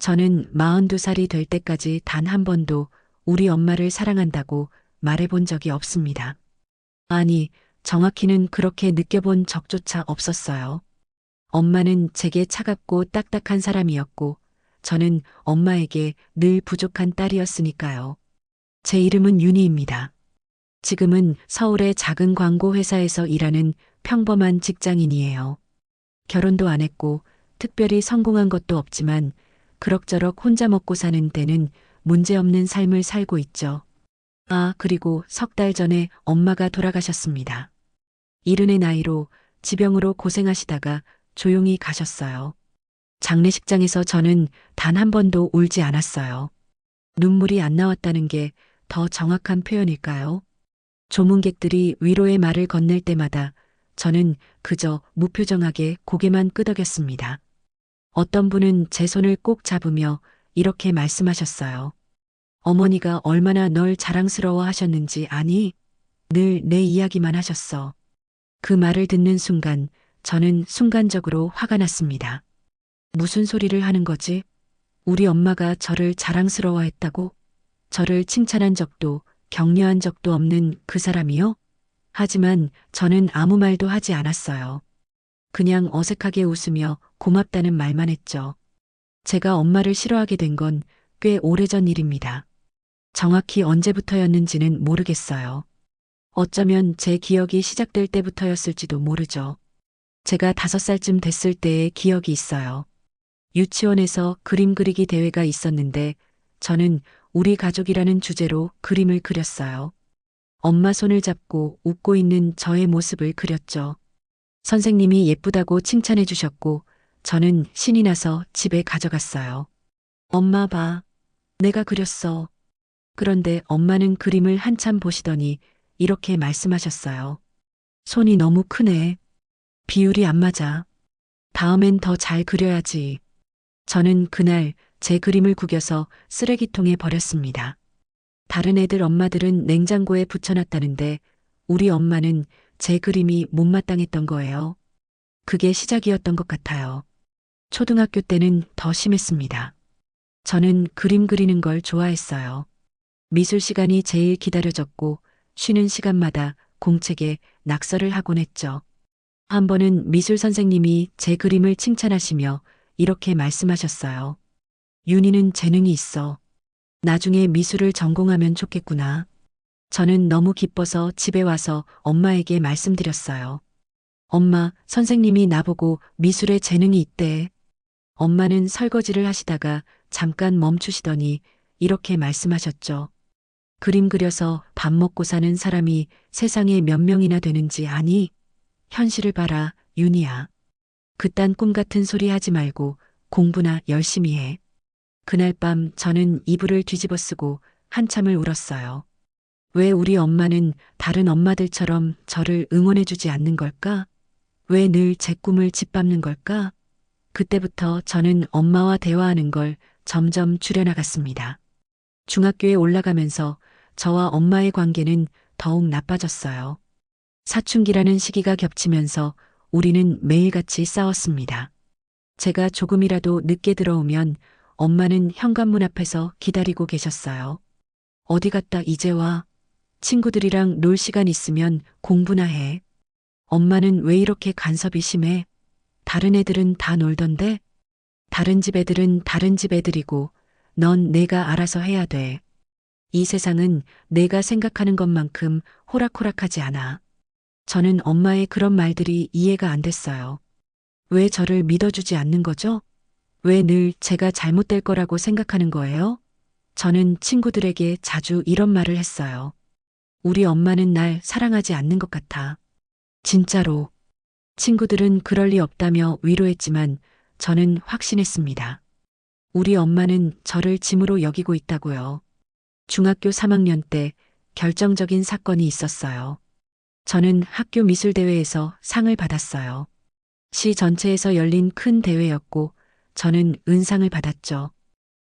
저는 42살이 될 때까지 단 한 번도 우리 엄마를 사랑한다고 말해본 적이 없습니다. 아니, 정확히는 그렇게 느껴본 적조차 없었어요. 엄마는 제게 차갑고 딱딱한 사람이었고, 저는 엄마에게 늘 부족한 딸이었으니까요. 제 이름은 윤희입니다. 지금은 서울의 작은 광고 회사에서 일하는 평범한 직장인이에요. 결혼도 안 했고, 특별히 성공한 것도 없지만, 그럭저럭 혼자 먹고 사는 데는 문제없는 삶을 살고 있죠. 아, 그리고 석 달 전에 엄마가 돌아가셨습니다. 70의 나이로 지병으로 고생하시다가 조용히 가셨어요. 장례식장에서 저는 단 한 번도 울지 않았어요. 눈물이 안 나왔다는 게 더 정확한 표현일까요? 조문객들이 위로의 말을 건넬 때마다 저는 그저 무표정하게 고개만 끄덕였습니다. 어떤 분은 제 손을 꼭 잡으며 이렇게 말씀하셨어요. 어머니가 얼마나 널 자랑스러워 하셨는지 아니? 늘 내 이야기만 하셨어. 그 말을 듣는 순간 저는 순간적으로 화가 났습니다. 무슨 소리를 하는 거지? 우리 엄마가 저를 자랑스러워했다고? 저를 칭찬한 적도 격려한 적도 없는 그 사람이요? 하지만 저는 아무 말도 하지 않았어요. 그냥 어색하게 웃으며 고맙다는 말만 했죠. 제가 엄마를 싫어하게 된 건 꽤 오래전 일입니다. 정확히 언제부터였는지는 모르겠어요. 어쩌면 제 기억이 시작될 때부터였을지도 모르죠. 제가 5살쯤 됐을 때의 기억이 있어요. 유치원에서 그림 그리기 대회가 있었는데 저는 우리 가족이라는 주제로 그림을 그렸어요. 엄마 손을 잡고 웃고 있는 저의 모습을 그렸죠. 선생님이 예쁘다고 칭찬해 주셨고 저는 신이 나서 집에 가져갔어요. 엄마 봐. 내가 그렸어. 그런데 엄마는 그림을 한참 보시더니 이렇게 말씀하셨어요. 손이 너무 크네. 비율이 안 맞아. 다음엔 더 잘 그려야지. 저는 그날 제 그림을 구겨서 쓰레기통에 버렸습니다. 다른 애들 엄마들은 냉장고에 붙여놨다는데 우리 엄마는 제 그림이 못마땅했던 거예요. 그게 시작이었던 것 같아요. 초등학교 때는 더 심했습니다. 저는 그림 그리는 걸 좋아했어요. 미술 시간이 제일 기다려졌고 쉬는 시간마다 공책에 낙서를 하곤 했죠. 한 번은 미술 선생님이 제 그림을 칭찬하시며 이렇게 말씀하셨어요. 윤희는 재능이 있어. 나중에 미술을 전공하면 좋겠구나. 저는 너무 기뻐서 집에 와서 엄마에게 말씀드렸어요. 엄마, 선생님이 나보고 미술에 재능이 있대. 엄마는 설거지를 하시다가 잠깐 멈추시더니 이렇게 말씀하셨죠. 그림 그려서 밥 먹고 사는 사람이 세상에 몇 명이나 되는지 아니? 현실을 봐라, 윤희야. 그딴 꿈 같은 소리 하지 말고 공부나 열심히 해. 그날 밤 저는 이불을 뒤집어 쓰고 한참을 울었어요. 왜 우리 엄마는 다른 엄마들처럼 저를 응원해주지 않는 걸까? 왜 늘 제 꿈을 짓밟는 걸까? 그때부터 저는 엄마와 대화하는 걸 점점 줄여나갔습니다. 중학교에 올라가면서 저와 엄마의 관계는 더욱 나빠졌어요. 사춘기라는 시기가 겹치면서 우리는 매일같이 싸웠습니다. 제가 조금이라도 늦게 들어오면 엄마는 현관문 앞에서 기다리고 계셨어요. 어디 갔다 이제 와? 친구들이랑 놀 시간 있으면 공부나 해. 엄마는 왜 이렇게 간섭이 심해? 다른 애들은 다 놀던데? 다른 집 애들은 다른 집 애들이고 넌 내가 알아서 해야 돼. 이 세상은 내가 생각하는 것만큼 호락호락하지 않아. 저는 엄마의 그런 말들이 이해가 안 됐어요. 왜 저를 믿어주지 않는 거죠? 왜 늘 제가 잘못될 거라고 생각하는 거예요? 저는 친구들에게 자주 이런 말을 했어요. 우리 엄마는 날 사랑하지 않는 것 같아. 진짜로. 친구들은 그럴 리 없다며 위로했지만 저는 확신했습니다. 우리 엄마는 저를 짐으로 여기고 있다고요. 중학교 3학년 때 결정적인 사건이 있었어요. 저는 학교 미술대회에서 상을 받았어요. 시 전체에서 열린 큰 대회였고 저는 은상을 받았죠.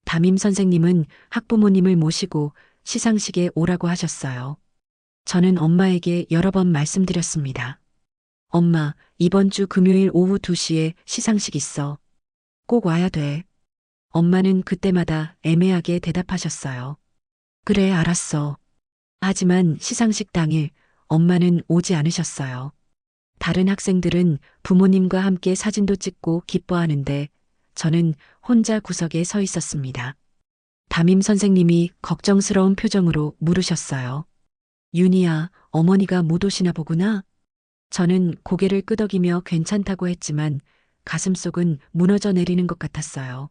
담임 선생님은 학부모님을 모시고 시상식에 오라고 하셨어요. 저는 엄마에게 여러 번 말씀드렸습니다. 엄마, 이번 주 금요일 오후 2시에 시상식 있어. 꼭 와야 돼. 엄마는 그때마다 애매하게 대답하셨어요. 그래, 알았어. 하지만 시상식 당일 엄마는 오지 않으셨어요. 다른 학생들은 부모님과 함께 사진도 찍고 기뻐하는데 저는 혼자 구석에 서 있었습니다. 담임 선생님이 걱정스러운 표정으로 물으셨어요. 윤희야, 어머니가 못 오시나 보구나? 저는 고개를 끄덕이며 괜찮다고 했지만 가슴속은 무너져 내리는 것 같았어요.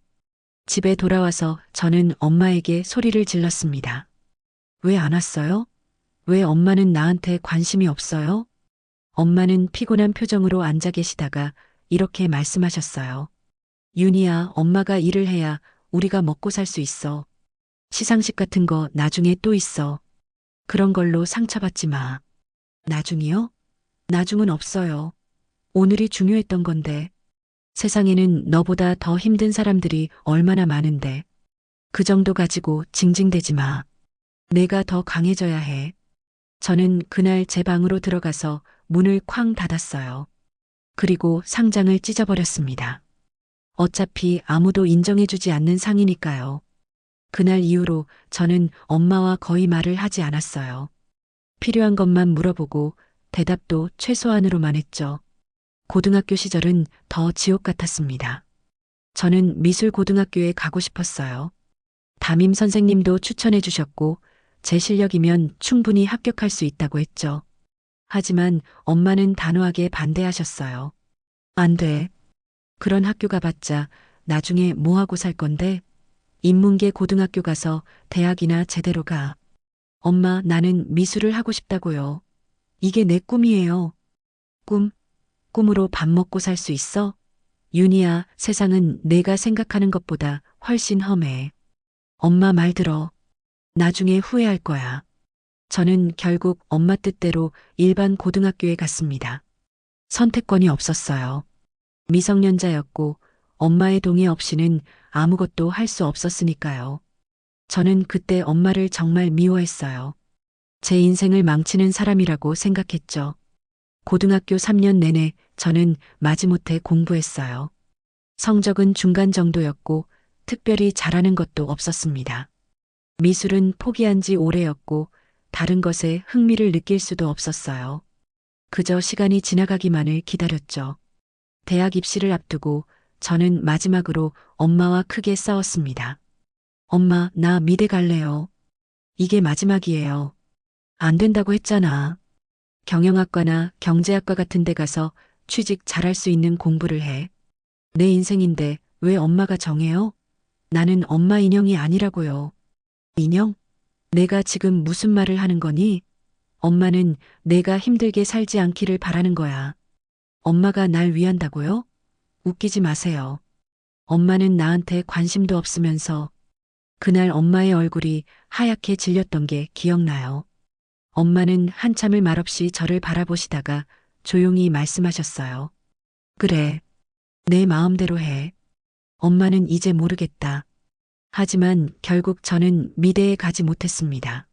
집에 돌아와서 저는 엄마에게 소리를 질렀습니다. 왜 안 왔어요? 왜 엄마는 나한테 관심이 없어요? 엄마는 피곤한 표정으로 앉아 계시다가 이렇게 말씀하셨어요. 윤희야, 엄마가 일을 해야 우리가 먹고 살 수 있어. 시상식 같은 거 나중에 또 있어. 그런 걸로 상처받지 마. 나중이요? 나중은 없어요. 오늘이 중요했던 건데. 세상에는 너보다 더 힘든 사람들이 얼마나 많은데. 그 정도 가지고 징징대지 마. 내가 더 강해져야 해. 저는 그날 제 방으로 들어가서 문을 쾅 닫았어요. 그리고 상장을 찢어버렸습니다. 어차피 아무도 인정해주지 않는 상이니까요. 그날 이후로 저는 엄마와 거의 말을 하지 않았어요. 필요한 것만 물어보고 대답도 최소한으로만 했죠. 고등학교 시절은 더 지옥 같았습니다. 저는 미술고등학교에 가고 싶었어요. 담임 선생님도 추천해 주셨고 제 실력이면 충분히 합격할 수 있다고 했죠. 하지만 엄마는 단호하게 반대하셨어요. 안 돼. 그런 학교 가봤자 나중에 뭐 하고 살 건데? 인문계 고등학교 가서 대학이나 제대로 가. 엄마, 나는 미술을 하고 싶다고요. 이게 내 꿈이에요. 꿈? 꿈으로 밥 먹고 살 수 있어? 윤희야, 세상은 내가 생각하는 것보다 훨씬 험해. 엄마 말 들어. 나중에 후회할 거야. 저는 결국 엄마 뜻대로 일반 고등학교에 갔습니다. 선택권이 없었어요. 미성년자였고 엄마의 동의 없이는 아무것도 할 수 없었으니까요. 저는 그때 엄마를 정말 미워했어요. 제 인생을 망치는 사람이라고 생각했죠. 고등학교 3년 내내 저는 마지못해 공부했어요. 성적은 중간 정도였고 특별히 잘하는 것도 없었습니다. 미술은 포기한 지 오래였고 다른 것에 흥미를 느낄 수도 없었어요. 그저 시간이 지나가기만을 기다렸죠. 대학 입시를 앞두고 저는 마지막으로 엄마와 크게 싸웠습니다. 엄마, 나 미대 갈래요. 이게 마지막이에요. 안 된다고 했잖아. 경영학과나 경제학과 같은 데 가서 취직 잘할 수 있는 공부를 해. 내 인생인데 왜 엄마가 정해요? 나는 엄마 인형이 아니라고요. 인형? 내가 지금 무슨 말을 하는 거니? 엄마는 내가 힘들게 살지 않기를 바라는 거야. 엄마가 날 위한다고요? 웃기지 마세요. 엄마는 나한테 관심도 없으면서 그날 엄마의 얼굴이 하얗게 질렸던 게 기억나요. 엄마는 한참을 말없이 저를 바라보시다가 조용히 말씀하셨어요. 그래, 내 마음대로 해. 엄마는 이제 모르겠다. 하지만 결국 저는 미대에 가지 못했습니다.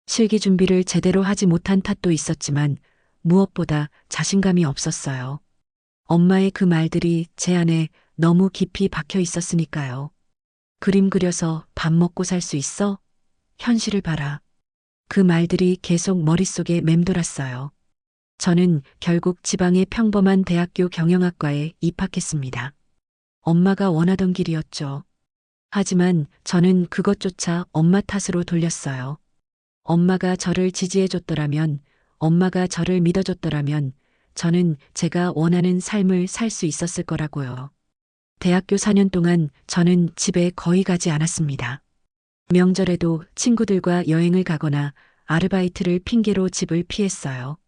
실기 준비를 제대로 하지 못한 탓도 있었지만 무엇보다 자신감이 없었어요. 엄마의 그 말들이 제 안에 너무 깊이 박혀 있었으니까요. 그림 그려서 밥 먹고 살 수 있어? 현실을 봐라. 그 말들이 계속 머릿속에 맴돌았어요. 저는 결국 지방의 평범한 대학교 경영학과에 입학했습니다. 엄마가 원하던 길이었죠. 하지만 저는 그것조차 엄마 탓으로 돌렸어요. 엄마가 저를 지지해줬더라면, 엄마가 저를 믿어줬더라면 저는 제가 원하는 삶을 살 수 있었을 거라고요. 대학교 4년 동안 저는 집에 거의 가지 않았습니다. 명절에도 친구들과 여행을 가거나 아르바이트를 핑계로 집을 피했어요.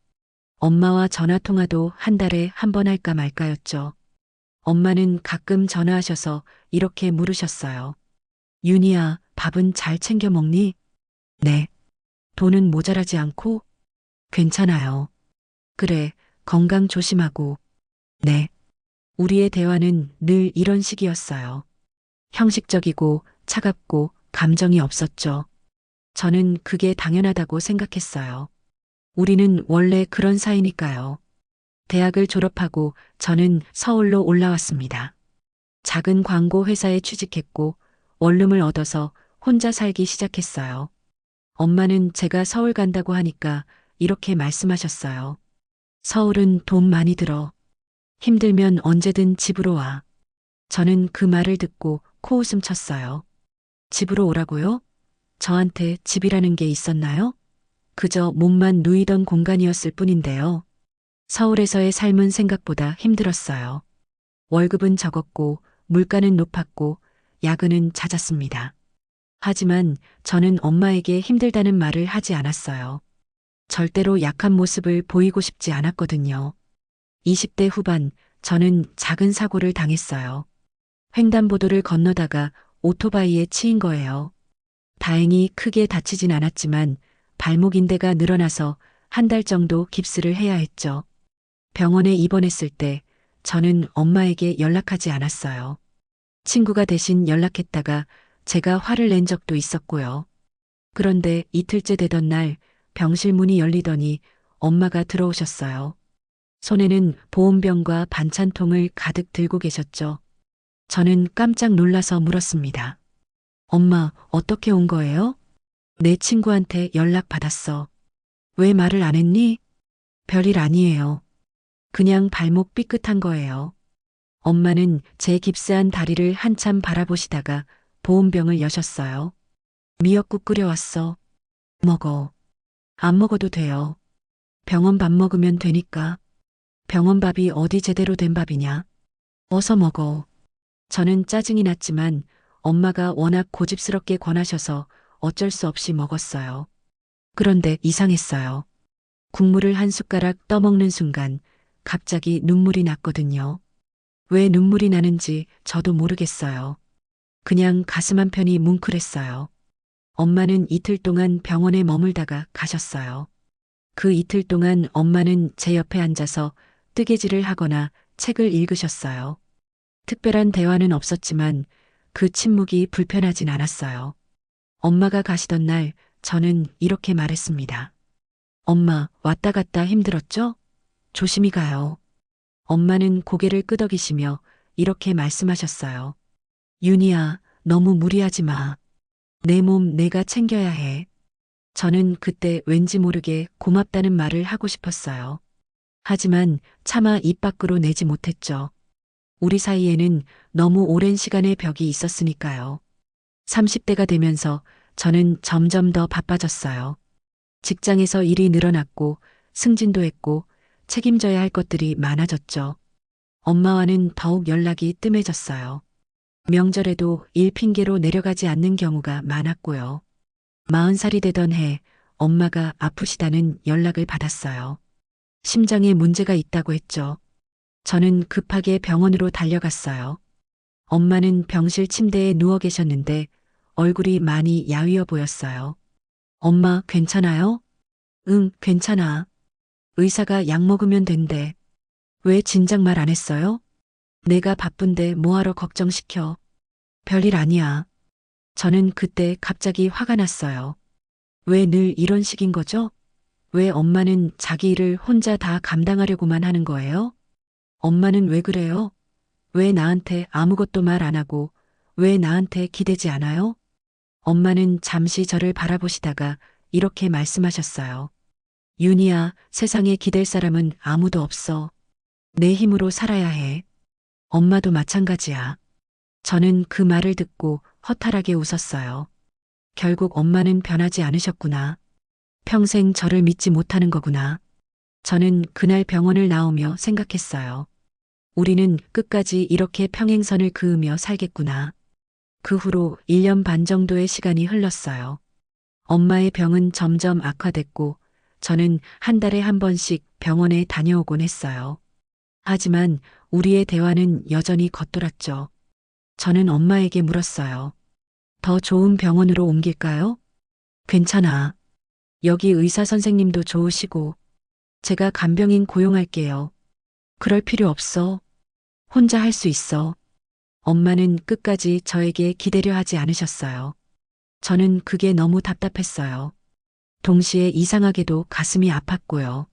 엄마와 전화 통화도 한 달에 한 번 할까 말까였죠. 엄마는 가끔 전화하셔서 이렇게 물으셨어요. 윤희야, 밥은 잘 챙겨 먹니? 네. 돈은 모자라지 않고? 괜찮아요. 그래, 건강 조심하고. 네. 우리의 대화는 늘 이런 식이었어요. 형식적이고 차갑고 감정이 없었죠. 저는 그게 당연하다고 생각했어요. 우리는 원래 그런 사이니까요. 대학을 졸업하고 저는 서울로 올라왔습니다. 작은 광고 회사에 취직했고 원룸을 얻어서 혼자 살기 시작했어요. 엄마는 제가 서울 간다고 하니까 이렇게 말씀하셨어요. 서울은 돈 많이 들어. 힘들면 언제든 집으로 와. 저는 그 말을 듣고 코웃음 쳤어요. 집으로 오라고요? 저한테 집이라는 게 있었나요? 그저 몸만 누이던 공간이었을 뿐인데요. 서울에서의 삶은 생각보다 힘들었어요. 월급은 적었고 물가는 높았고 야근은 잦았습니다. 하지만 저는 엄마에게 힘들다는 말을 하지 않았어요. 절대로 약한 모습을 보이고 싶지 않았거든요. 20대 후반 저는 작은 사고를 당했어요. 횡단보도를 건너다가 오토바이에 치인 거예요. 다행히 크게 다치진 않았지만 발목 인대가 늘어나서 한 달 정도 깁스를 해야 했죠. 병원에 입원했을 때 저는 엄마에게 연락하지 않았어요. 친구가 대신 연락했다가 제가 화를 낸 적도 있었고요. 그런데 이틀째 되던 날 병실 문이 열리더니 엄마가 들어오셨어요. 손에는 보온병과 반찬통을 가득 들고 계셨죠. 저는 깜짝 놀라서 물었습니다. 엄마, 어떻게 온 거예요? 내 친구한테 연락 받았어. 왜 말을 안 했니? 별일 아니에요. 그냥 발목 삐끗한 거예요. 엄마는 제 깁스한 다리를 한참 바라보시다가 보온병을 여셨어요. 미역국 끓여왔어. 먹어. 안 먹어도 돼요. 병원 밥 먹으면 되니까. 병원 밥이 어디 제대로 된 밥이냐? 어서 먹어. 저는 짜증이 났지만 엄마가 워낙 고집스럽게 권하셔서 어쩔 수 없이 먹었어요. 그런데 이상했어요. 국물을 한 숟가락 떠먹는 순간 갑자기 눈물이 났거든요. 왜 눈물이 나는지 저도 모르겠어요. 그냥 가슴 한편이 뭉클했어요. 엄마는 이틀 동안 병원에 머물다가 가셨어요. 그 이틀 동안 엄마는 제 옆에 앉아서 뜨개질을 하거나 책을 읽으셨어요. 특별한 대화는 없었지만 그 침묵이 불편하진 않았어요. 엄마가 가시던 날 저는 이렇게 말했습니다. 엄마, 왔다 갔다 힘들었죠? 조심히 가요. 엄마는 고개를 끄덕이시며 이렇게 말씀하셨어요. 윤희야, 너무 무리하지 마. 내 몸 내가 챙겨야 해. 저는 그때 왠지 모르게 고맙다는 말을 하고 싶었어요. 하지만 차마 입 밖으로 내지 못했죠. 우리 사이에는 너무 오랜 시간의 벽이 있었으니까요. 30대가 되면서 저는 점점 더 바빠졌어요. 직장에서 일이 늘어났고 승진도 했고 책임져야 할 것들이 많아졌죠. 엄마와는 더욱 연락이 뜸해졌어요. 명절에도 일 핑계로 내려가지 않는 경우가 많았고요. 40살이 되던 해 엄마가 아프시다는 연락을 받았어요. 심장에 문제가 있다고 했죠. 저는 급하게 병원으로 달려갔어요. 엄마는 병실 침대에 누워 계셨는데 얼굴이 많이 야위어 보였어요. 엄마, 괜찮아요? 응, 괜찮아. 의사가 약 먹으면 된대. 왜 진작 말 안 했어요? 내가 바쁜데 뭐하러 걱정시켜. 별일 아니야. 저는 그때 갑자기 화가 났어요. 왜 늘 이런 식인 거죠? 왜 엄마는 자기 일을 혼자 다 감당하려고만 하는 거예요? 엄마는 왜 그래요? 왜 나한테 아무것도 말 안 하고 왜 나한테 기대지 않아요? 엄마는 잠시 저를 바라보시다가 이렇게 말씀하셨어요. 윤희야, 세상에 기댈 사람은 아무도 없어. 내 힘으로 살아야 해. 엄마도 마찬가지야. 저는 그 말을 듣고 허탈하게 웃었어요. 결국 엄마는 변하지 않으셨구나. 평생 저를 믿지 못하는 거구나. 저는 그날 병원을 나오며 생각했어요. 우리는 끝까지 이렇게 평행선을 그으며 살겠구나. 그 후로 1년 반 정도의 시간이 흘렀어요. 엄마의 병은 점점 악화됐고 저는 한 달에 한 번씩 병원에 다녀오곤 했어요. 하지만 우리의 대화는 여전히 겉돌았죠. 저는 엄마에게 물었어요. 더 좋은 병원으로 옮길까요? 괜찮아. 여기 의사 선생님도 좋으시고 제가 간병인 고용할게요. 그럴 필요 없어. 혼자 할 수 있어. 엄마는 끝까지 저에게 기대려 하지 않으셨어요. 저는 그게 너무 답답했어요. 동시에 이상하게도 가슴이 아팠고요.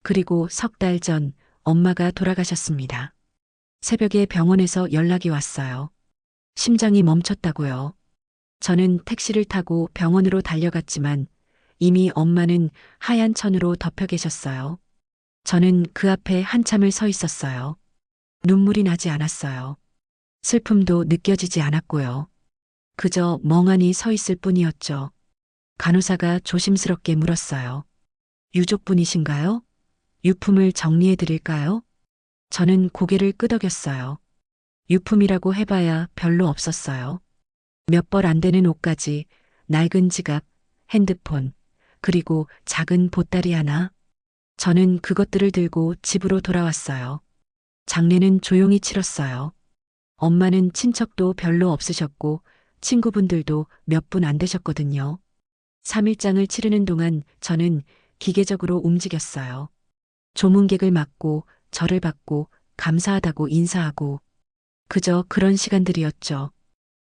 그리고 석 달 전 엄마가 돌아가셨습니다. 새벽에 병원에서 연락이 왔어요. 심장이 멈췄다고요. 저는 택시를 타고 병원으로 달려갔지만 이미 엄마는 하얀 천으로 덮여 계셨어요. 저는 그 앞에 한참을 서 있었어요. 눈물이 나지 않았어요. 슬픔도 느껴지지 않았고요. 그저 멍하니 서 있을 뿐이었죠. 간호사가 조심스럽게 물었어요. 유족분이신가요? 유품을 정리해 드릴까요? 저는 고개를 끄덕였어요. 유품이라고 해봐야 별로 없었어요. 몇 벌 안 되는 옷까지, 낡은 지갑, 핸드폰, 그리고 작은 보따리 하나. 저는 그것들을 들고 집으로 돌아왔어요. 장례는 조용히 치렀어요. 엄마는 친척도 별로 없으셨고 친구분들도 몇 분 안 되셨거든요. 3일장을 치르는 동안 저는 기계적으로 움직였어요. 조문객을 맞고 절을 받고 감사하다고 인사하고 그저 그런 시간들이었죠.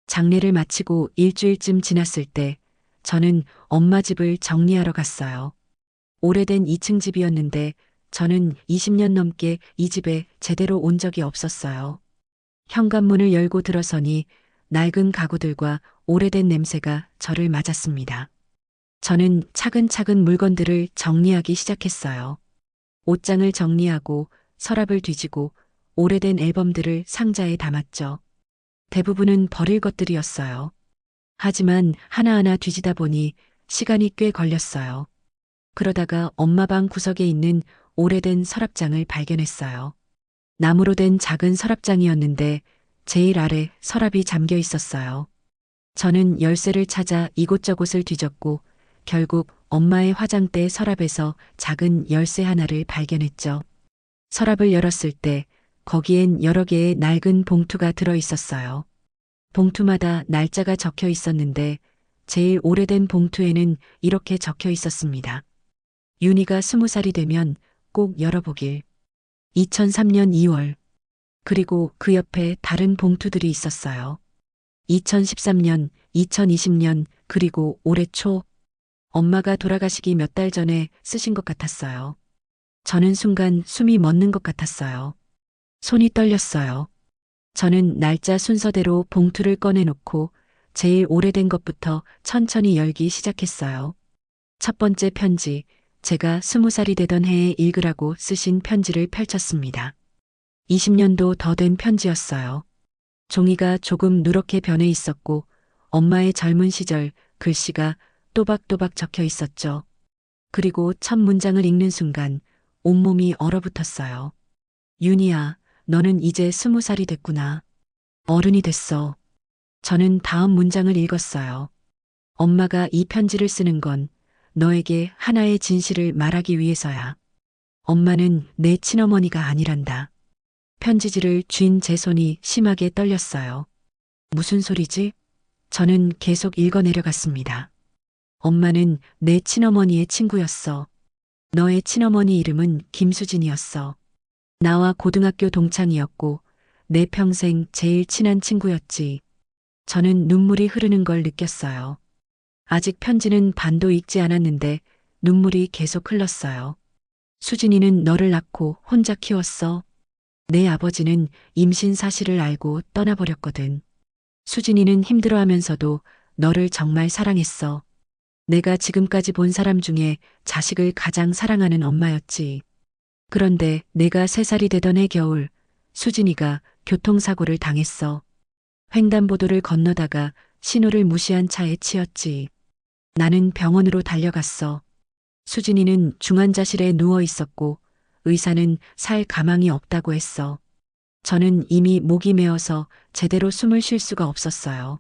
장례를 마치고 일주일쯤 지났을 때 저는 엄마 집을 정리하러 갔어요. 오래된 2층 집이었는데 저는 20년 넘게 이 집에 제대로 온 적이 없었어요. 현관문을 열고 들어서니 낡은 가구들과 오래된 냄새가 저를 맞았습니다. 저는 차근차근 물건들을 정리하기 시작했어요. 옷장을 정리하고 서랍을 뒤지고 오래된 앨범들을 상자에 담았죠. 대부분은 버릴 것들이었어요. 하지만 하나하나 뒤지다 보니 시간이 꽤 걸렸어요. 그러다가 엄마 방 구석에 있는 오래된 서랍장을 발견했어요. 나무로 된 작은 서랍장이었는데 제일 아래 서랍이 잠겨 있었어요. 저는 열쇠를 찾아 이곳저곳을 뒤졌고 결국 엄마의 화장대 서랍에서 작은 열쇠 하나를 발견했죠. 서랍을 열었을 때 거기엔 여러 개의 낡은 봉투가 들어 있었어요. 봉투마다 날짜가 적혀 있었는데 제일 오래된 봉투에는 이렇게 적혀 있었습니다. 윤희가 20살이 되면 꼭 열어보길. 2003년 2월. 그리고 그 옆에 다른 봉투들이 있었어요. 2013년, 2020년, 그리고 올해 초. 엄마가 돌아가시기 몇 달 전에 쓰신 것 같았어요. 저는 순간 숨이 멎는 것 같았어요. 손이 떨렸어요. 저는 날짜 순서대로 봉투를 꺼내놓고 제일 오래된 것부터 천천히 열기 시작했어요. 첫 번째 편지, 제가 20살이 되던 해에 읽으라고 쓰신 편지를 펼쳤습니다. 20년도 더 된 편지였어요. 종이가 조금 누렇게 변해 있었고 엄마의 젊은 시절 글씨가 또박또박 적혀 있었죠. 그리고 첫 문장을 읽는 순간 온몸이 얼어붙었어요. 윤희야, 너는 이제 20살이 됐구나. 어른이 됐어. 저는 다음 문장을 읽었어요. 엄마가 이 편지를 쓰는 건 너에게 하나의 진실을 말하기 위해서야. 엄마는 내 친어머니가 아니란다. 편지지를 쥔 제 손이 심하게 떨렸어요. 무슨 소리지? 저는 계속 읽어 내려갔습니다. 엄마는 내 친어머니의 친구였어. 너의 친어머니 이름은 김수진이었어. 나와 고등학교 동창이었고 내 평생 제일 친한 친구였지. 저는 눈물이 흐르는 걸 느꼈어요. 아직 편지는 반도 읽지 않았는데 눈물이 계속 흘렀어요. 수진이는 너를 낳고 혼자 키웠어. 내 아버지는 임신 사실을 알고 떠나버렸거든. 수진이는 힘들어하면서도 너를 정말 사랑했어. 내가 지금까지 본 사람 중에 자식을 가장 사랑하는 엄마였지. 그런데 내가 3살이 되던 해 겨울 수진이가 교통사고를 당했어. 횡단보도를 건너다가 신호를 무시한 차에 치였지. 나는 병원으로 달려갔어. 수진이는 중환자실에 누워 있었고 의사는 살 가망이 없다고 했어. 저는 이미 목이 메어서 제대로 숨을 쉴 수가 없었어요.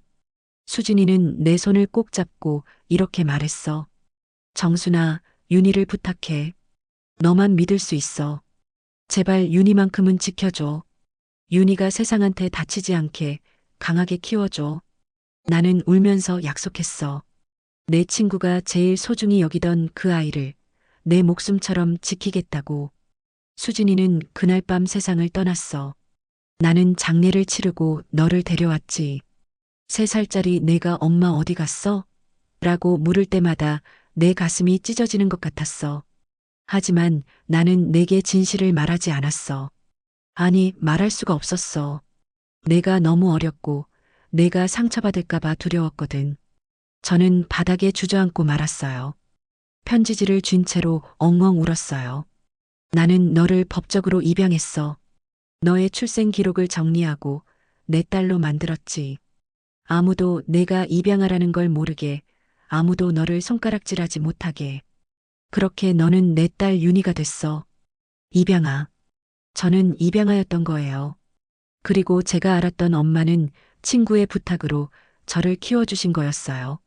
수진이는 내 손을 꼭 잡고 이렇게 말했어. 정순아, 윤희를 부탁해. 너만 믿을 수 있어. 제발 윤희만큼은 지켜줘. 윤희가 세상한테 다치지 않게 강하게 키워줘. 나는 울면서 약속했어. 내 친구가 제일 소중히 여기던 그 아이를 내 목숨처럼 지키겠다고. 수진이는 그날 밤 세상을 떠났어. 나는 장례를 치르고 너를 데려왔지. 3살짜리 내가 엄마 어디 갔어? 라고 물을 때마다 내 가슴이 찢어지는 것 같았어. 하지만 나는 내게 진실을 말하지 않았어. 아니, 말할 수가 없었어. 내가 너무 어렸고 내가 상처받을까봐 두려웠거든. 저는 바닥에 주저앉고 말았어요. 편지지를 쥔 채로 엉엉 울었어요. 나는 너를 법적으로 입양했어. 너의 출생 기록을 정리하고 내 딸로 만들었지. 아무도 내가 입양하라는 걸 모르게, 아무도 너를 손가락질하지 못하게. 그렇게 너는 내 딸 윤희가 됐어. 입양아. 저는 입양아였던 거예요. 그리고 제가 알았던 엄마는 친구의 부탁으로 저를 키워주신 거였어요.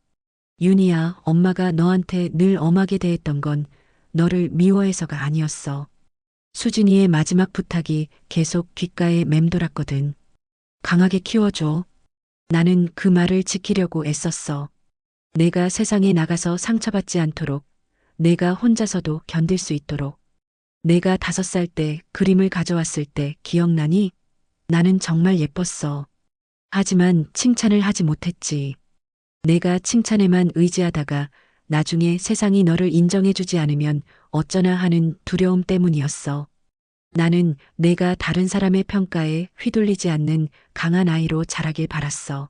윤희야, 엄마가 너한테 늘 엄하게 대했던 건 너를 미워해서가 아니었어. 수진이의 마지막 부탁이 계속 귓가에 맴돌았거든. 강하게 키워줘. 나는 그 말을 지키려고 애썼어. 내가 세상에 나가서 상처받지 않도록, 내가 혼자서도 견딜 수 있도록. 내가 5살 때 그림을 가져왔을 때 기억나니? 나는 정말 예뻤어. 하지만 칭찬을 하지 못했지. 내가 칭찬에만 의지하다가 나중에 세상이 너를 인정해주지 않으면 어쩌나 하는 두려움 때문이었어. 나는 내가 다른 사람의 평가에 휘둘리지 않는 강한 아이로 자라길 바랐어.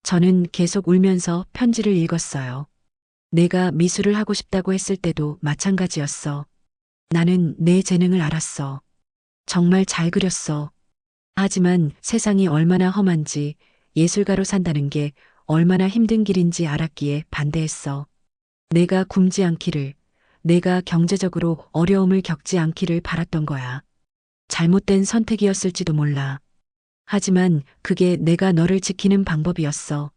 저는 계속 울면서 편지를 읽었어요. 내가 미술을 하고 싶다고 했을 때도 마찬가지였어. 나는 내 재능을 알았어. 정말 잘 그렸어. 하지만 세상이 얼마나 험한지, 예술가로 산다는 게 얼마나 힘든 길인지 알았기에 반대했어. 내가 굶지 않기를, 내가 경제적으로 어려움을 겪지 않기를 바랐던 거야. 잘못된 선택이었을지도 몰라. 하지만 그게 내가 너를 지키는 방법이었어.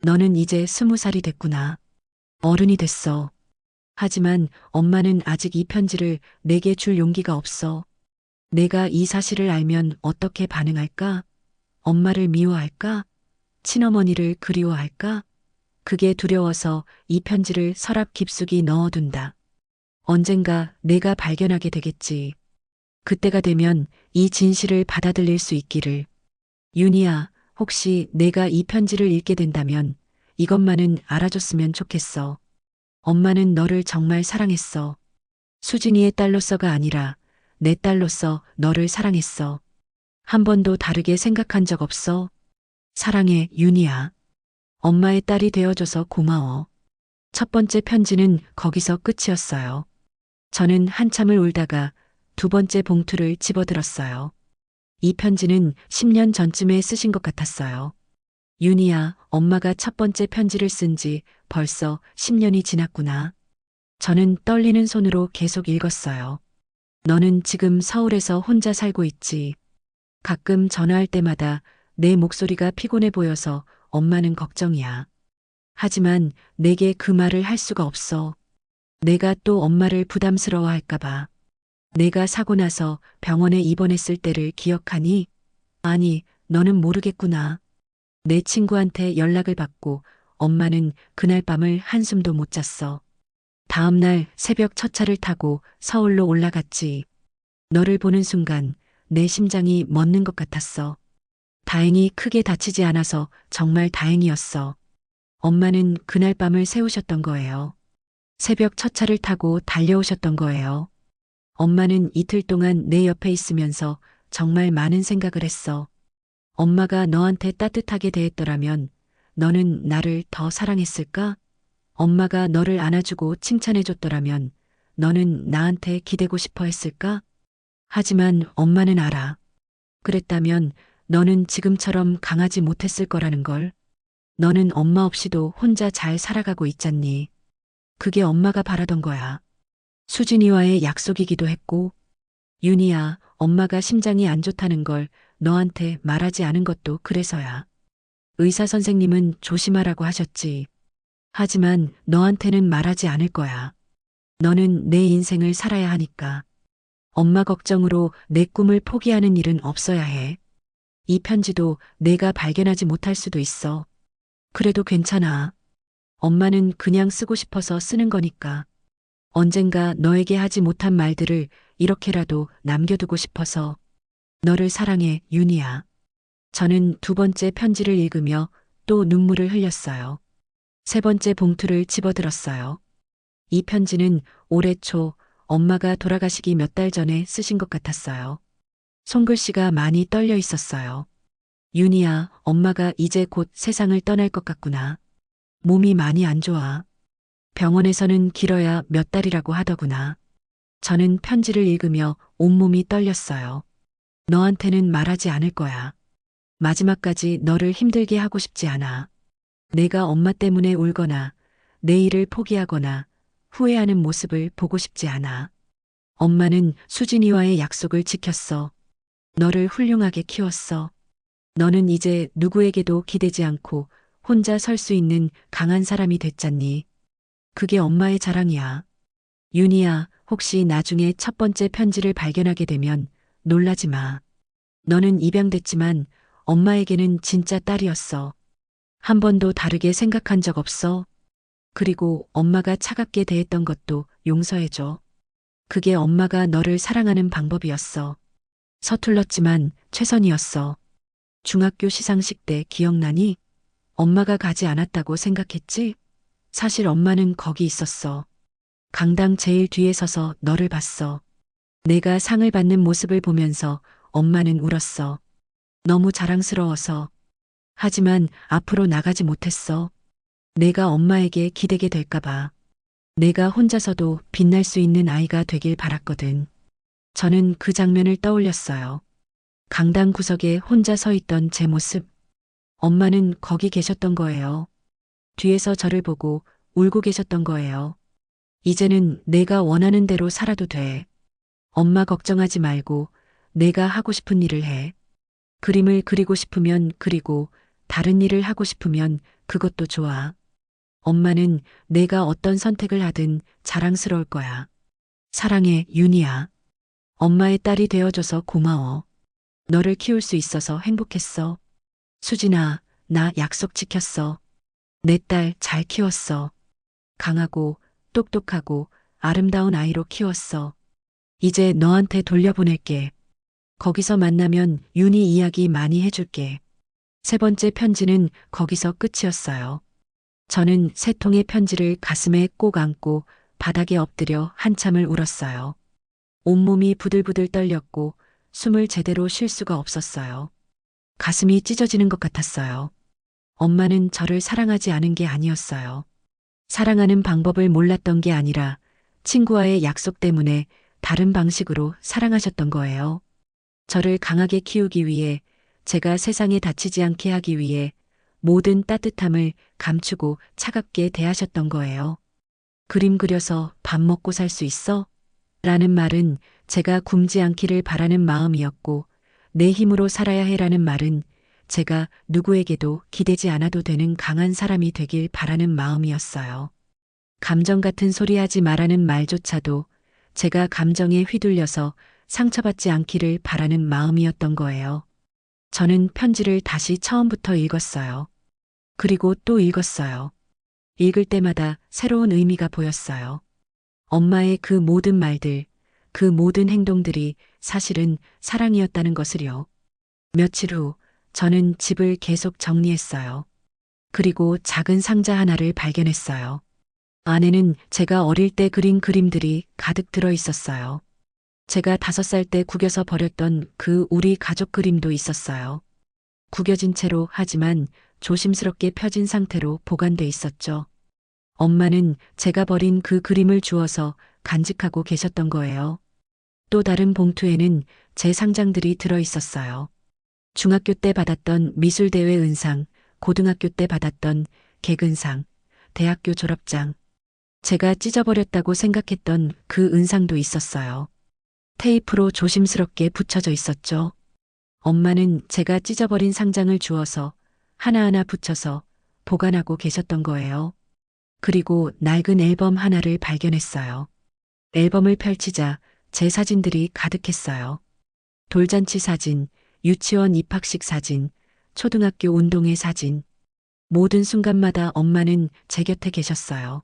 너는 이제 20살이 됐구나. 어른이 됐어. 하지만 엄마는 아직 이 편지를 내게 줄 용기가 없어. 내가 이 사실을 알면 어떻게 반응할까? 엄마를 미워할까? 친어머니를 그리워할까? 그게 두려워서 이 편지를 서랍 깊숙이 넣어둔다. 언젠가 내가 발견하게 되겠지. 그때가 되면 이 진실을 받아들일 수 있기를. 윤희야, 혹시 내가 이 편지를 읽게 된다면 이것만은 알아줬으면 좋겠어. 엄마는 너를 정말 사랑했어. 수진이의 딸로서가 아니라 내 딸로서 너를 사랑했어. 한 번도 다르게 생각한 적 없어. 사랑해, 윤희야. 엄마의 딸이 되어줘서 고마워. 첫 번째 편지는 거기서 끝이었어요. 저는 한참을 울다가 2번째 봉투를 집어들었어요. 이 편지는 10년 전쯤에 쓰신 것 같았어요. 윤희야, 엄마가 첫 번째 편지를 쓴 지 벌써 10년이 지났구나. 저는 떨리는 손으로 계속 읽었어요. 너는 지금 서울에서 혼자 살고 있지. 가끔 전화할 때마다 내 목소리가 피곤해 보여서 엄마는 걱정이야. 하지만 내게 그 말을 할 수가 없어. 내가 또 엄마를 부담스러워 할까봐. 내가 사고 나서 병원에 입원했을 때를 기억하니? 아니, 너는 모르겠구나. 내 친구한테 연락을 받고 엄마는 그날 밤을 한숨도 못 잤어. 다음 날 새벽 첫 차를 타고 서울로 올라갔지. 너를 보는 순간 내 심장이 멎는 것 같았어. 다행히 크게 다치지 않아서 정말 다행이었어. 엄마는 그날 밤을 새우셨던 거예요. 새벽 첫 차를 타고 달려오셨던 거예요. 엄마는 이틀 동안 내 옆에 있으면서 정말 많은 생각을 했어. 엄마가 너한테 따뜻하게 대했더라면 너는 나를 더 사랑했을까? 엄마가 너를 안아주고 칭찬해줬더라면 너는 나한테 기대고 싶어 했을까? 하지만 엄마는 알아. 그랬다면 너는 지금처럼 강하지 못했을 거라는 걸. 너는 엄마 없이도 혼자 잘 살아가고 있잖니. 그게 엄마가 바라던 거야. 수진이와의 약속이기도 했고, 윤희야, 엄마가 심장이 안 좋다는 걸 너한테 말하지 않은 것도 그래서야. 의사 선생님은 조심하라고 하셨지. 하지만 너한테는 말하지 않을 거야. 너는 내 인생을 살아야 하니까. 엄마 걱정으로 내 꿈을 포기하는 일은 없어야 해. 이 편지도 내가 발견하지 못할 수도 있어. 그래도 괜찮아. 엄마는 그냥 쓰고 싶어서 쓰는 거니까. 언젠가 너에게 하지 못한 말들을 이렇게라도 남겨두고 싶어서. 너를 사랑해, 윤희야. 저는 2번째 편지를 읽으며 또 눈물을 흘렸어요. 3번째 봉투를 집어들었어요. 이 편지는 올해 초 엄마가 돌아가시기 몇 달 전에 쓰신 것 같았어요. 손글씨가 많이 떨려 있었어요. 윤희야, 엄마가 이제 곧 세상을 떠날 것 같구나. 몸이 많이 안 좋아. 병원에서는 길어야 몇 달이라고 하더구나. 저는 편지를 읽으며 온몸이 떨렸어요. 너한테는 말하지 않을 거야. 마지막까지 너를 힘들게 하고 싶지 않아. 내가 엄마 때문에 울거나 내 일을 포기하거나 후회하는 모습을 보고 싶지 않아. 엄마는 수진이와의 약속을 지켰어. 너를 훌륭하게 키웠어. 너는 이제 누구에게도 기대지 않고 혼자 설 수 있는 강한 사람이 됐잖니. 그게 엄마의 자랑이야. 윤희야, 혹시 나중에 첫 번째 편지를 발견하게 되면 놀라지 마. 너는 입양됐지만 엄마에게는 진짜 딸이었어. 한 번도 다르게 생각한 적 없어. 그리고 엄마가 차갑게 대했던 것도 용서해줘. 그게 엄마가 너를 사랑하는 방법이었어. 서툴렀지만 최선이었어. 중학교 시상식 때 기억나니? 엄마가 가지 않았다고 생각했지? 사실 엄마는 거기 있었어. 강당 제일 뒤에 서서 너를 봤어. 내가 상을 받는 모습을 보면서 엄마는 울었어. 너무 자랑스러워서. 하지만 앞으로 나가지 못했어. 내가 엄마에게 기대게 될까봐. 내가 혼자서도 빛날 수 있는 아이가 되길 바랐거든. 저는 그 장면을 떠올렸어요. 강당 구석에 혼자 서 있던 제 모습. 엄마는 거기 계셨던 거예요. 뒤에서 저를 보고 울고 계셨던 거예요. 이제는 내가 원하는 대로 살아도 돼. 엄마 걱정하지 말고 내가 하고 싶은 일을 해. 그림을 그리고 싶으면 그리고 다른 일을 하고 싶으면 그것도 좋아. 엄마는 내가 어떤 선택을 하든 자랑스러울 거야. 사랑해, 윤희야. 엄마의 딸이 되어줘서 고마워. 너를 키울 수 있어서 행복했어. 수진아, 나 약속 지켰어. 내 딸 잘 키웠어. 강하고 똑똑하고 아름다운 아이로 키웠어. 이제 너한테 돌려보낼게. 거기서 만나면 윤희 이야기 많이 해줄게. 세 번째 편지는 거기서 끝이었어요. 저는 세 통의 편지를 가슴에 꼭 안고 바닥에 엎드려 한참을 울었어요. 온몸이 부들부들 떨렸고 숨을 제대로 쉴 수가 없었어요. 가슴이 찢어지는 것 같았어요. 엄마는 저를 사랑하지 않은 게 아니었어요. 사랑하는 방법을 몰랐던 게 아니라 친구와의 약속 때문에 다른 방식으로 사랑하셨던 거예요. 저를 강하게 키우기 위해, 제가 세상에 다치지 않게 하기 위해 모든 따뜻함을 감추고 차갑게 대하셨던 거예요. 그림 그려서 밥 먹고 살 수 있어? 라는 말은 제가 굶지 않기를 바라는 마음이었고, 내 힘으로 살아야 해라는 말은 제가 누구에게도 기대지 않아도 되는 강한 사람이 되길 바라는 마음이었어요. 감정 같은 소리 하지 말라는 말조차도 제가 감정에 휘둘려서 상처받지 않기를 바라는 마음이었던 거예요. 저는 편지를 다시 처음부터 읽었어요. 그리고 또 읽었어요. 읽을 때마다 새로운 의미가 보였어요. 엄마의 그 모든 말들, 그 모든 행동들이 사실은 사랑이었다는 것을요. 며칠 후 저는 집을 계속 정리했어요. 그리고 작은 상자 하나를 발견했어요. 안에는 제가 어릴 때 그린 그림들이 가득 들어 있었어요. 제가 5살 때 구겨서 버렸던 그 우리 가족 그림도 있었어요. 구겨진 채로 하지만 조심스럽게 펴진 상태로 보관돼 있었죠. 엄마는 제가 버린 그 그림을 주워서 간직하고 계셨던 거예요. 또 다른 봉투에는 제 상장들이 들어 있었어요. 중학교 때 받았던 미술대회 은상, 고등학교 때 받았던 개근상, 대학교 졸업장. 제가 찢어버렸다고 생각했던 그 은상도 있었어요. 테이프로 조심스럽게 붙여져 있었죠. 엄마는 제가 찢어버린 상장을 주워서 하나하나 붙여서 보관하고 계셨던 거예요. 그리고 낡은 앨범 하나를 발견했어요. 앨범을 펼치자 제 사진들이 가득했어요. 돌잔치 사진, 유치원 입학식 사진, 초등학교 운동회 사진. 모든 순간마다 엄마는 제 곁에 계셨어요.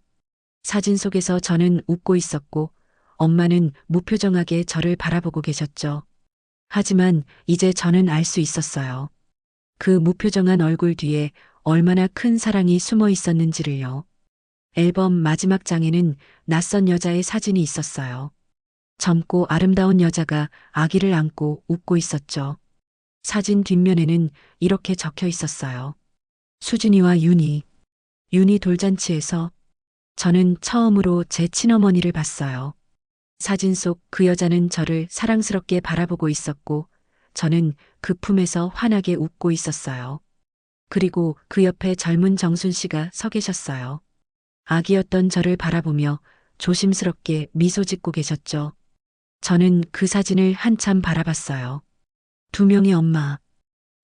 사진 속에서 저는 웃고 있었고 엄마는 무표정하게 저를 바라보고 계셨죠. 하지만 이제 저는 알 수 있었어요. 그 무표정한 얼굴 뒤에 얼마나 큰 사랑이 숨어 있었는지를요. 앨범 마지막 장에는 낯선 여자의 사진이 있었어요. 젊고 아름다운 여자가 아기를 안고 웃고 있었죠. 사진 뒷면에는 이렇게 적혀 있었어요. 수진이와 윤희. 윤희 돌잔치에서 저는 처음으로 제 친어머니를 봤어요. 사진 속 그 여자는 저를 사랑스럽게 바라보고 있었고, 저는 그 품에서 환하게 웃고 있었어요. 그리고 그 옆에 젊은 정순 씨가 서 계셨어요. 아기였던 저를 바라보며 조심스럽게 미소 짓고 계셨죠. 저는 그 사진을 한참 바라봤어요. 두 명의 엄마.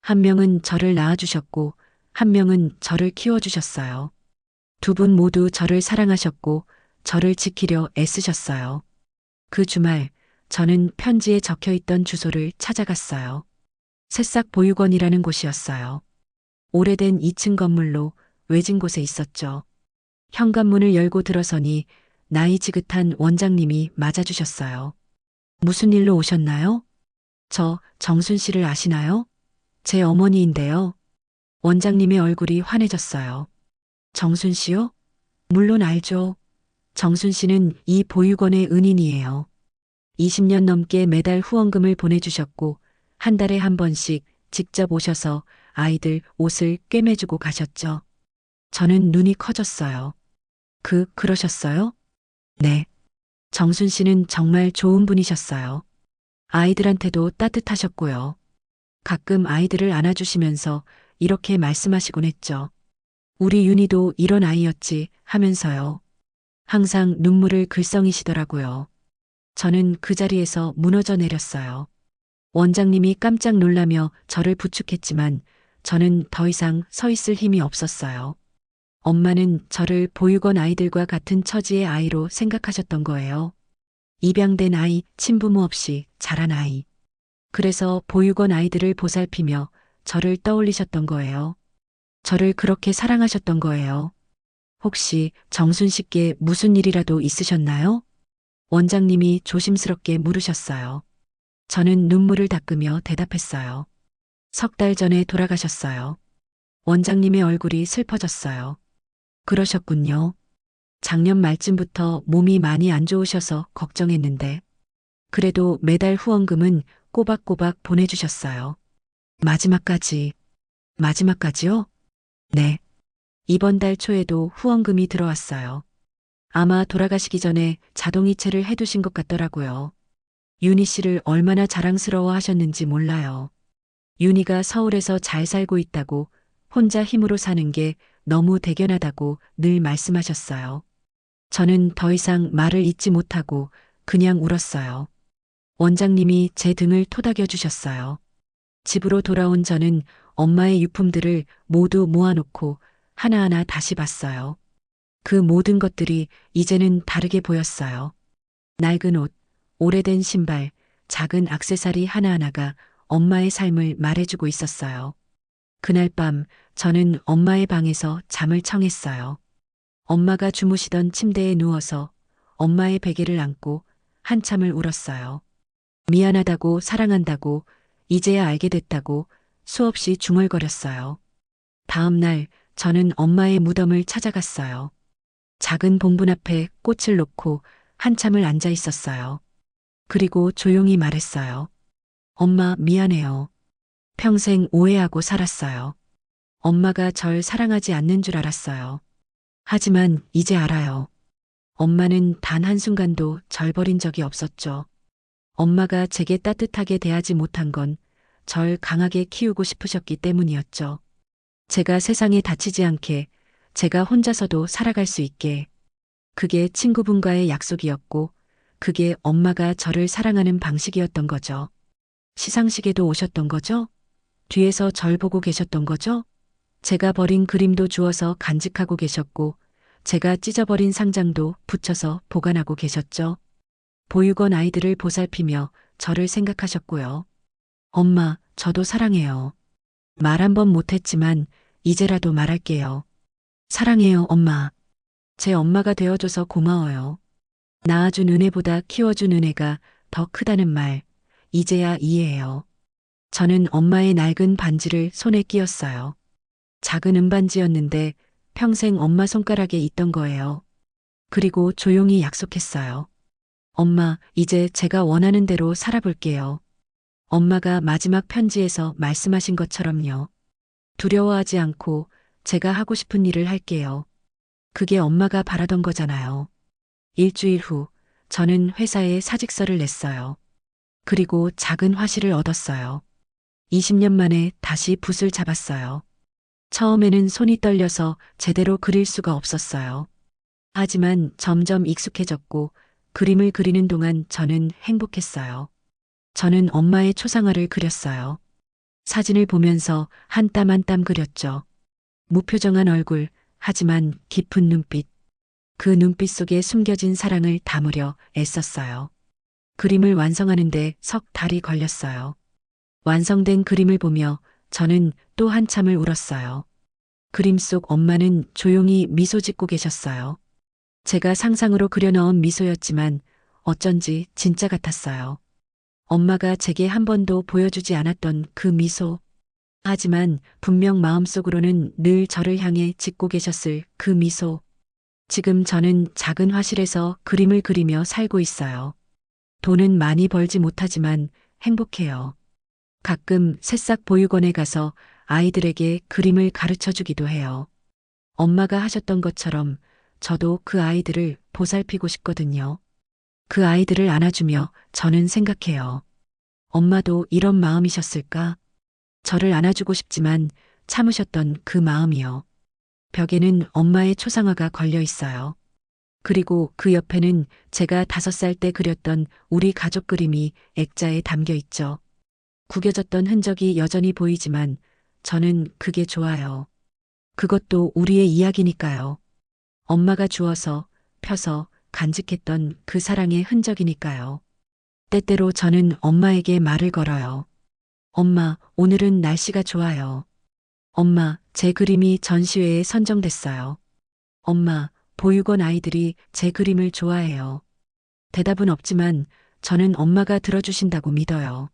한 명은 저를 낳아주셨고, 한 명은 저를 키워주셨어요. 두 분 모두 저를 사랑하셨고, 저를 지키려 애쓰셨어요. 그 주말, 저는 편지에 적혀 있던 주소를 찾아갔어요. 새싹 보육원이라는 곳이었어요. 오래된 2층 건물로 외진 곳에 있었죠. 현관문을 열고 들어서니 나이 지긋한 원장님이 맞아주셨어요. 무슨 일로 오셨나요? 저 정순 씨를 아시나요? 제 어머니인데요. 원장님의 얼굴이 환해졌어요. 정순 씨요? 물론 알죠. 정순 씨는 이 보육원의 은인이에요. 20년 넘게 매달 후원금을 보내주셨고, 한 달에 한 번씩 직접 오셔서 아이들 옷을 꿰매주고 가셨죠. 저는 눈이 커졌어요. 그러셨어요? 네. 정순 씨는 정말 좋은 분이셨어요. 아이들한테도 따뜻하셨고요. 가끔 아이들을 안아주시면서 이렇게 말씀하시곤 했죠. 우리 윤희도 이런 아이였지 하면서요. 항상 눈물을 글썽이시더라고요. 저는 그 자리에서 무너져 내렸어요. 원장님이 깜짝 놀라며 저를 부축했지만 저는 더 이상 서 있을 힘이 없었어요. 엄마는 저를 보육원 아이들과 같은 처지의 아이로 생각하셨던 거예요. 입양된 아이, 친부모 없이 자란 아이. 그래서 보육원 아이들을 보살피며 저를 떠올리셨던 거예요. 저를 그렇게 사랑하셨던 거예요. 혹시 정순 씨께 무슨 일이라도 있으셨나요? 원장님이 조심스럽게 물으셨어요. 저는 눈물을 닦으며 대답했어요. 석 달 전에 돌아가셨어요. 원장님의 얼굴이 슬퍼졌어요. 그러셨군요. 작년 말쯤부터 몸이 많이 안 좋으셔서 걱정했는데, 그래도 매달 후원금은 꼬박꼬박 보내주셨어요. 마지막까지. 마지막까지요? 네. 이번 달 초에도 후원금이 들어왔어요. 아마 돌아가시기 전에 자동이체를 해두신 것 같더라고요. 윤희 씨를 얼마나 자랑스러워 하셨는지 몰라요. 윤희가 서울에서 잘 살고 있다고, 혼자 힘으로 사는 게 너무 대견하다고 늘 말씀하셨어요. 저는 더 이상 말을 잇지 못하고 그냥 울었어요. 원장님이 제 등을 토닥여 주셨어요. 집으로 돌아온 저는 엄마의 유품들을 모두 모아놓고 하나하나 다시 봤어요. 그 모든 것들이 이제는 다르게 보였어요. 낡은 옷, 오래된 신발, 작은 액세서리 하나하나가 엄마의 삶을 말해주고 있었어요. 그날 밤 저는 엄마의 방에서 잠을 청했어요. 엄마가 주무시던 침대에 누워서 엄마의 베개를 안고 한참을 울었어요. 미안하다고, 사랑한다고, 이제야 알게 됐다고 수없이 중얼거렸어요. 다음 날 저는 엄마의 무덤을 찾아갔어요. 작은 봉분 앞에 꽃을 놓고 한참을 앉아 있었어요. 그리고 조용히 말했어요. 엄마, 미안해요. 평생 오해하고 살았어요. 엄마가 절 사랑하지 않는 줄 알았어요. 하지만 이제 알아요. 엄마는 단 한순간도 절 버린 적이 없었죠. 엄마가 제게 따뜻하게 대하지 못한 건 절 강하게 키우고 싶으셨기 때문이었죠. 제가 세상에 다치지 않게, 제가 혼자서도 살아갈 수 있게. 그게 친구분과의 약속이었고, 그게 엄마가 저를 사랑하는 방식이었던 거죠. 시상식에도 오셨던 거죠? 뒤에서 절 보고 계셨던 거죠? 제가 버린 그림도 주워서 간직하고 계셨고, 제가 찢어버린 상장도 붙여서 보관하고 계셨죠. 보육원 아이들을 보살피며 저를 생각하셨고요. 엄마, 저도 사랑해요. 말 한 번 못했지만 이제라도 말할게요. 사랑해요, 엄마. 제 엄마가 되어줘서 고마워요. 낳아준 은혜보다 키워준 은혜가 더 크다는 말, 이제야 이해해요. 저는 엄마의 낡은 반지를 손에 끼었어요. 작은 은반지였는데 평생 엄마 손가락에 있던 거예요. 그리고 조용히 약속했어요. 엄마, 이제 제가 원하는 대로 살아볼게요. 엄마가 마지막 편지에서 말씀하신 것처럼요. 두려워하지 않고 제가 하고 싶은 일을 할게요. 그게 엄마가 바라던 거잖아요. 일주일 후, 저는 회사에 사직서를 냈어요. 그리고 작은 화실을 얻었어요. 20년 만에 다시 붓을 잡았어요. 처음에는 손이 떨려서 제대로 그릴 수가 없었어요. 하지만 점점 익숙해졌고 그림을 그리는 동안 저는 행복했어요. 저는 엄마의 초상화를 그렸어요. 사진을 보면서 한 땀 한 땀 그렸죠. 무표정한 얼굴, 하지만 깊은 눈빛. 그 눈빛 속에 숨겨진 사랑을 담으려 애썼어요. 그림을 완성하는데 석 달이 걸렸어요. 완성된 그림을 보며 저는 또 한참을 울었어요. 그림 속 엄마는 조용히 미소 짓고 계셨어요. 제가 상상으로 그려넣은 미소였지만 어쩐지 진짜 같았어요. 엄마가 제게 한 번도 보여주지 않았던 그 미소. 하지만 분명 마음속으로는 늘 저를 향해 짓고 계셨을 그 미소. 지금 저는 작은 화실에서 그림을 그리며 살고 있어요. 돈은 많이 벌지 못하지만 행복해요. 가끔 새싹 보육원에 가서 아이들에게 그림을 가르쳐 주기도 해요. 엄마가 하셨던 것처럼 저도 그 아이들을 보살피고 싶거든요. 그 아이들을 안아주며 저는 생각해요. 엄마도 이런 마음이셨을까? 저를 안아주고 싶지만 참으셨던 그 마음이요. 벽에는 엄마의 초상화가 걸려 있어요. 그리고 그 옆에는 제가 5살 때 그렸던 우리 가족 그림이 액자에 담겨 있죠. 구겨졌던 흔적이 여전히 보이지만 저는 그게 좋아요. 그것도 우리의 이야기니까요. 엄마가 주어서, 펴서, 간직했던 그 사랑의 흔적이니까요. 때때로 저는 엄마에게 말을 걸어요. 엄마, 오늘은 날씨가 좋아요. 엄마, 제 그림이 전시회에 선정됐어요. 엄마, 보육원 아이들이 제 그림을 좋아해요. 대답은 없지만 저는 엄마가 들어주신다고 믿어요.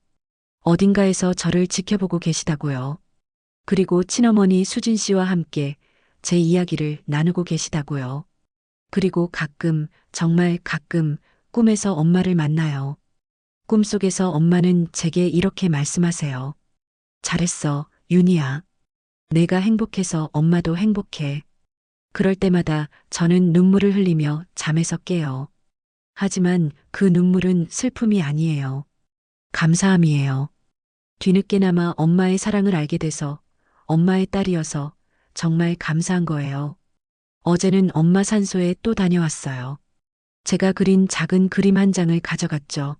어딘가에서 저를 지켜보고 계시다고요. 그리고 친어머니 수진 씨와 함께 제 이야기를 나누고 계시다고요. 그리고 가끔, 정말 가끔 꿈에서 엄마를 만나요. 꿈속에서 엄마는 제게 이렇게 말씀하세요. 잘했어, 윤희야. 내가 행복해서 엄마도 행복해. 그럴 때마다 저는 눈물을 흘리며 잠에서 깨요. 하지만 그 눈물은 슬픔이 아니에요. 감사함이에요. 뒤늦게나마 엄마의 사랑을 알게 돼서 엄마의 딸이어서 정말 감사한 거예요. 어제는 엄마 산소에 또 다녀왔어요. 제가 그린 작은 그림 한 장을 가져갔죠.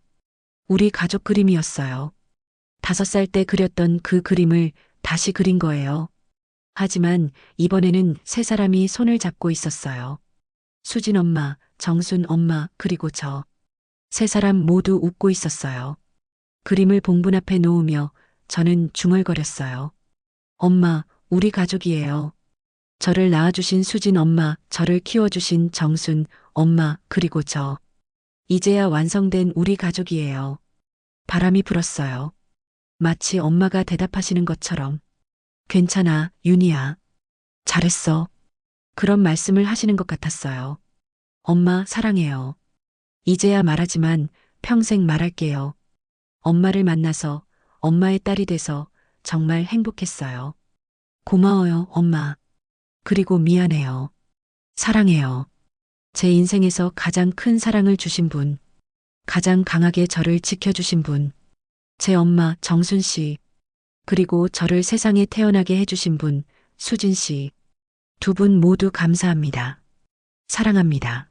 우리 가족 그림이었어요. 5살 때 그렸던 그 그림을 다시 그린 거예요. 하지만 이번에는 3사람이 손을 잡고 있었어요. 수진 엄마, 정순 엄마, 그리고 저. 3사람 모두 웃고 있었어요. 그림을 봉분 앞에 놓으며 저는 중얼거렸어요. 엄마, 우리 가족이에요. 저를 낳아주신 수진 엄마, 저를 키워주신 정순 엄마, 그리고 저. 이제야 완성된 우리 가족이에요. 바람이 불었어요. 마치 엄마가 대답하시는 것처럼. 괜찮아, 윤희야. 잘했어. 그런 말씀을 하시는 것 같았어요. 엄마, 사랑해요. 이제야 말하지만 평생 말할게요. 엄마를 만나서 엄마의 딸이 돼서 정말 행복했어요. 고마워요, 엄마. 그리고 미안해요. 사랑해요. 제 인생에서 가장 큰 사랑을 주신 분, 가장 강하게 저를 지켜주신 분, 제 엄마 정순 씨, 그리고 저를 세상에 태어나게 해주신 분, 수진 씨. 2분 모두 감사합니다. 사랑합니다.